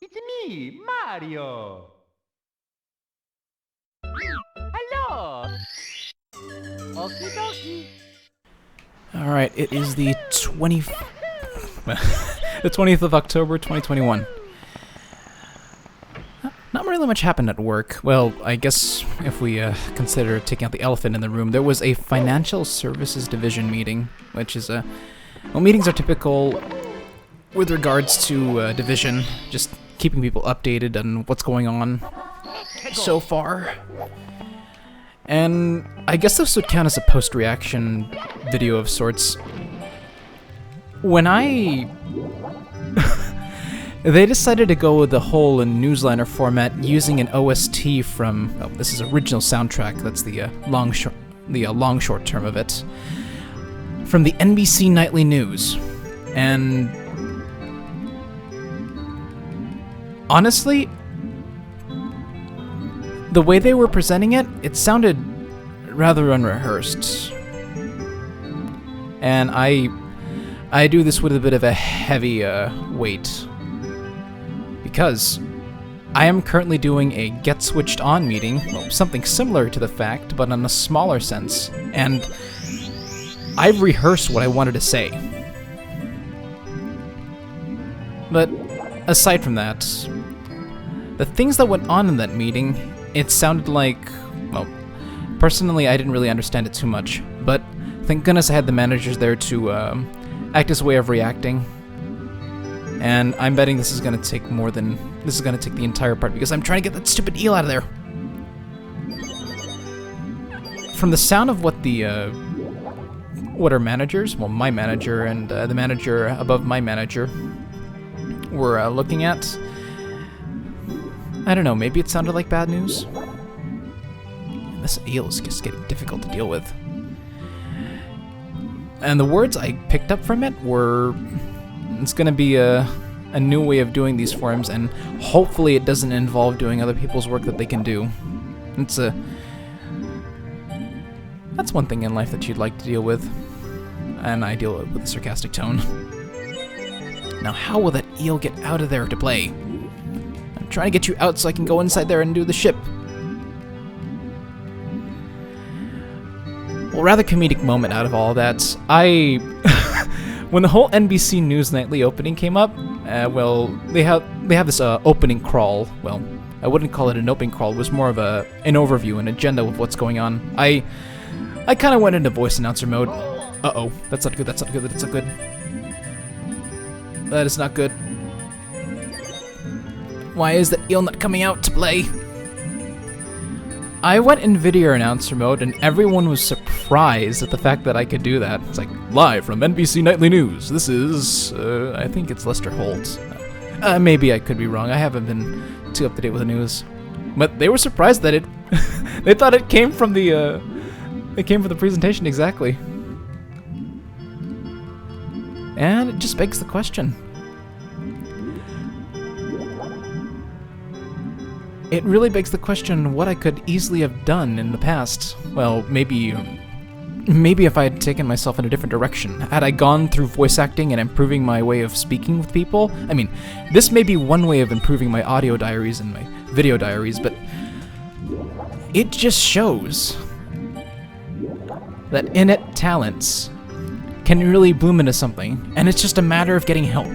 It's me, Mario. Hello. Okie dokie. Alright, it is the 20th of October, 2021. Not really much happened at work. Well, I guess if we consider taking out the elephant in the room, there was a financial services division meeting, which is a... Well, meetings are typical with regards to division, just keeping people updated on what's going on so far. And I guess this would count as a post-reaction video of sorts. When they decided to go with the whole newsliner format using an OST from... Oh, this is original soundtrack. That's the long short term of it. From the NBC Nightly News. And... honestly, the way they were presenting it, it sounded rather unrehearsed. And I do this with a bit of a heavy weight. Because I am currently doing a Get Switched On meeting, well, something similar to the fact, but on a smaller sense. And I've rehearsed what I wanted to say. But aside from that, the things that went on in that meeting, it sounded like, well, personally I didn't really understand it too much, but thank goodness I had the managers there to act as a way of reacting. And I'm betting this is gonna take the entire part because I'm trying to get that stupid eel out of there. From the sound of what our managers, well, my manager and the manager above my manager were looking at, I don't know, maybe it sounded like bad news? This eel is just getting difficult to deal with. And the words I picked up from it were, it's gonna be a new way of doing these forums, and hopefully it doesn't involve doing other people's work that they can do. That's one thing in life that you'd like to deal with. And I deal with a sarcastic tone. Now how will that eel get out of there to play? I'm trying to get you out so I can go inside there and do the ship. Well, rather comedic moment out of all that. When the whole NBC News Nightly opening came up, well, they have this opening crawl. Well, I wouldn't call it an opening crawl. It was more of an overview, an agenda of what's going on. I kind of went into voice announcer mode. Uh-oh, that's not good. That's not good. That's not good. That is not good. Why is that eel not coming out to play? I went in video announcer mode, and everyone was surprised at the fact that I could do that. It's like, live from NBC Nightly News. This is, I think it's Lester Holt. Maybe I could be wrong. I haven't been too up to date with the news. But they were surprised that they thought it came from the presentation exactly. And it just begs the question. It really begs the question what I could easily have done in the past. Well, maybe if I had taken myself in a different direction. Had I gone through voice acting and improving my way of speaking with people? I mean, this may be one way of improving my audio diaries and my video diaries, but it just shows that innate talents can really bloom into something, and it's just a matter of getting help.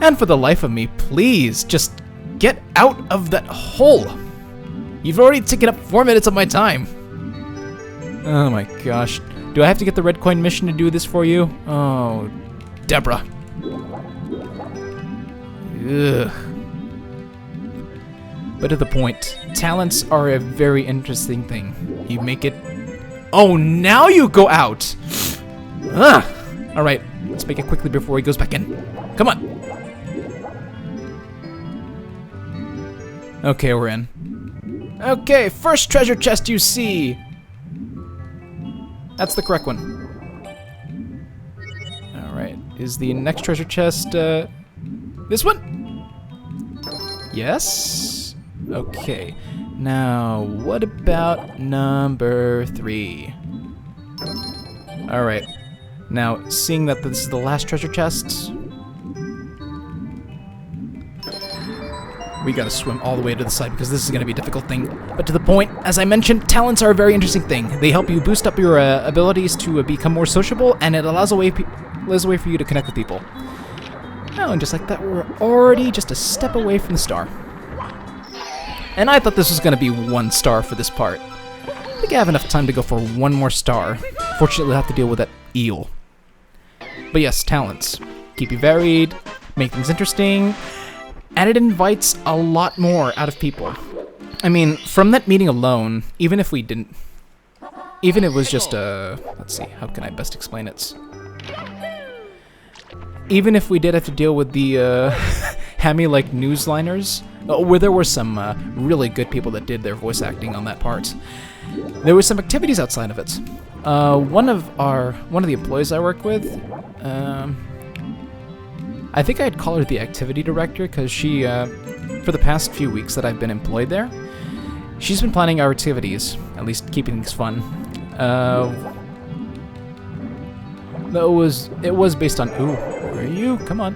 And for the life of me, please, just get out of that hole! You've already taken up 4 minutes of my time! Oh my gosh. Do I have to get the red coin mission to do this for you? Oh, Deborah. Ugh. But to the point, talents are a very interesting thing. You make it... Oh, now you go out! Ugh! Alright, let's make it quickly before he goes back in. Come on! Okay, we're in. Okay, first treasure chest you see! That's the correct one. Alright, is the next treasure chest, this one? Yes? Okay. Now, what about number 3? Alright. Now, seeing that this is the last treasure chest, We gotta swim all the way to the side because this is gonna be a difficult thing. But to the point, as I mentioned, talents are a very interesting thing. They help you boost up your abilities to become more sociable, and it allows a way for you to connect with people. Oh, and just like that, we're already just a step away from the star. And I thought this was gonna be 1 star for this part. I think I have enough time to go for 1 more star. Fortunately, I'll have to deal with that eel. But yes, talents. Keep you varied, make things interesting, and it invites a lot more out of people. I mean, from that meeting alone, even if we didn't... Even if it was just let's see, how can I best explain it? Even if we did have to deal with the Hammy-like newsliners, where there were some really good people that did their voice acting on that part, there were some activities outside of it. One of the employees I worked with, I think I'd call her the activity director because she, for the past few weeks that I've been employed there, she's been planning our activities, at least keeping things fun. It was based on, ooh, where are you? Come on.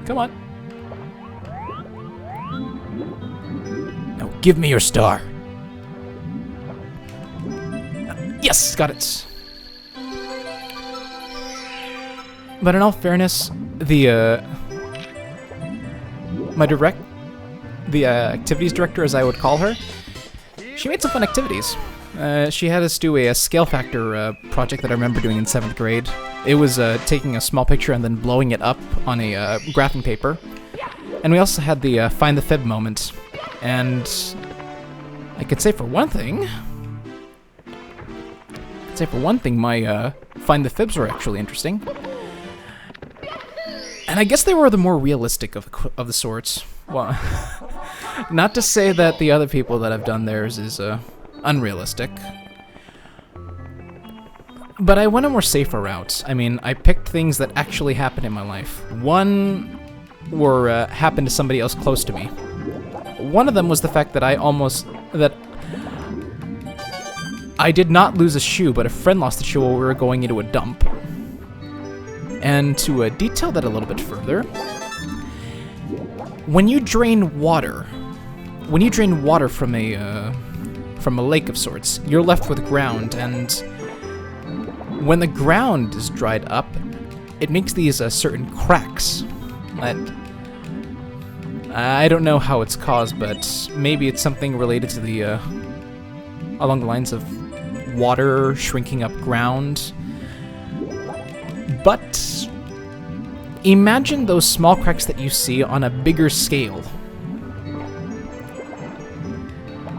Come on. Now give me your star. Yes, got it. But in all fairness, the activities director, as I would call her, she made some fun activities. She had us do a scale factor project that I remember doing in 7th grade. It was taking a small picture and then blowing it up on a graphing paper. And we also had the find the fib moment. And I could say for one thing, my find the fibs were actually interesting. And I guess they were the more realistic of the sorts. Well, not to say that the other people that have done theirs is unrealistic. But I went a more safer route. I mean, I picked things that actually happened in my life. One happened to somebody else close to me. One of them was the fact that I did not lose a shoe, but a friend lost a shoe while we were going into a dump. And to detail that a little bit further, when you drain water from a lake of sorts, you're left with ground, and when the ground is dried up, it makes these certain cracks that I don't know how it's caused, but maybe it's something related to the along the lines of water shrinking up ground. But imagine those small cracks that you see on a bigger scale.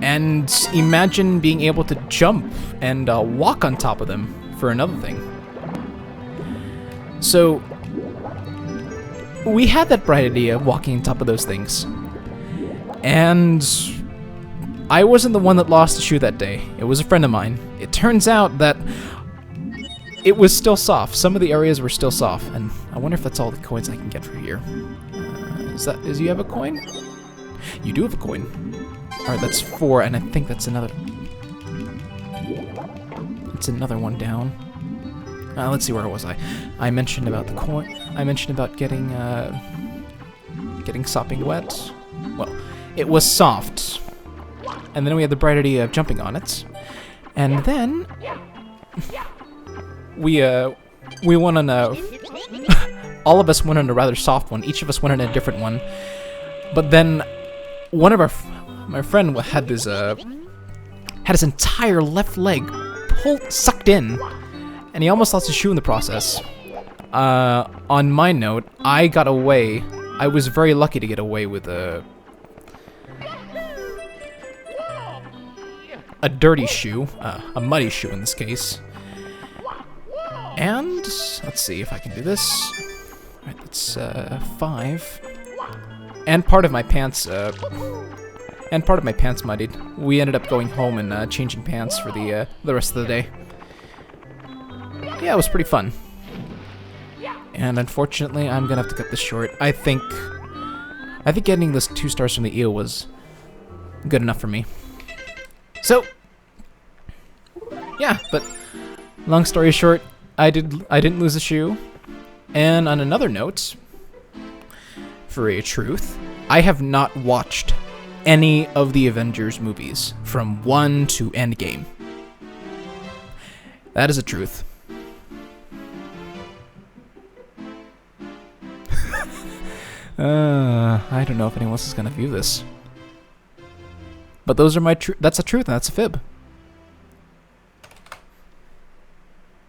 And imagine being able to jump and walk on top of them for another thing. So we had that bright idea of walking on top of those things. And I wasn't the one that lost the shoe that day. It was a friend of mine. It turns out that it was still soft. Some of the areas were still soft, and I wonder if that's all the coins I can get for here. Do you have a coin? You do have a coin. Alright, that's 4, and I think that's another... It's another one down. Let's see, where was I? I mentioned about the coin. I mentioned about getting sopping wet. Well, it was soft. And then we had the bright idea of jumping on it. And then... We went on a... all of us went on a rather soft one. Each of us went on a different one. But then one of my friend had his entire left leg sucked in, and he almost lost his shoe in the process. On my note, I got away. I was very lucky to get away with a dirty shoe, a muddy shoe in this case. And let's see if I can do this. Alright, that's 5. And part of my pants muddied. We ended up going home and changing pants for the rest of the day. Yeah, it was pretty fun. And unfortunately, I'm gonna have to cut this short. I think getting those 2 stars from the eel was good enough for me. So, yeah, but long story short, I didn't lose a shoe. And on another note, for a truth, I have not watched any of the Avengers movies from 1 to Endgame. That is a truth. I don't know if anyone else is gonna view this. But those are my that's a truth and that's a fib.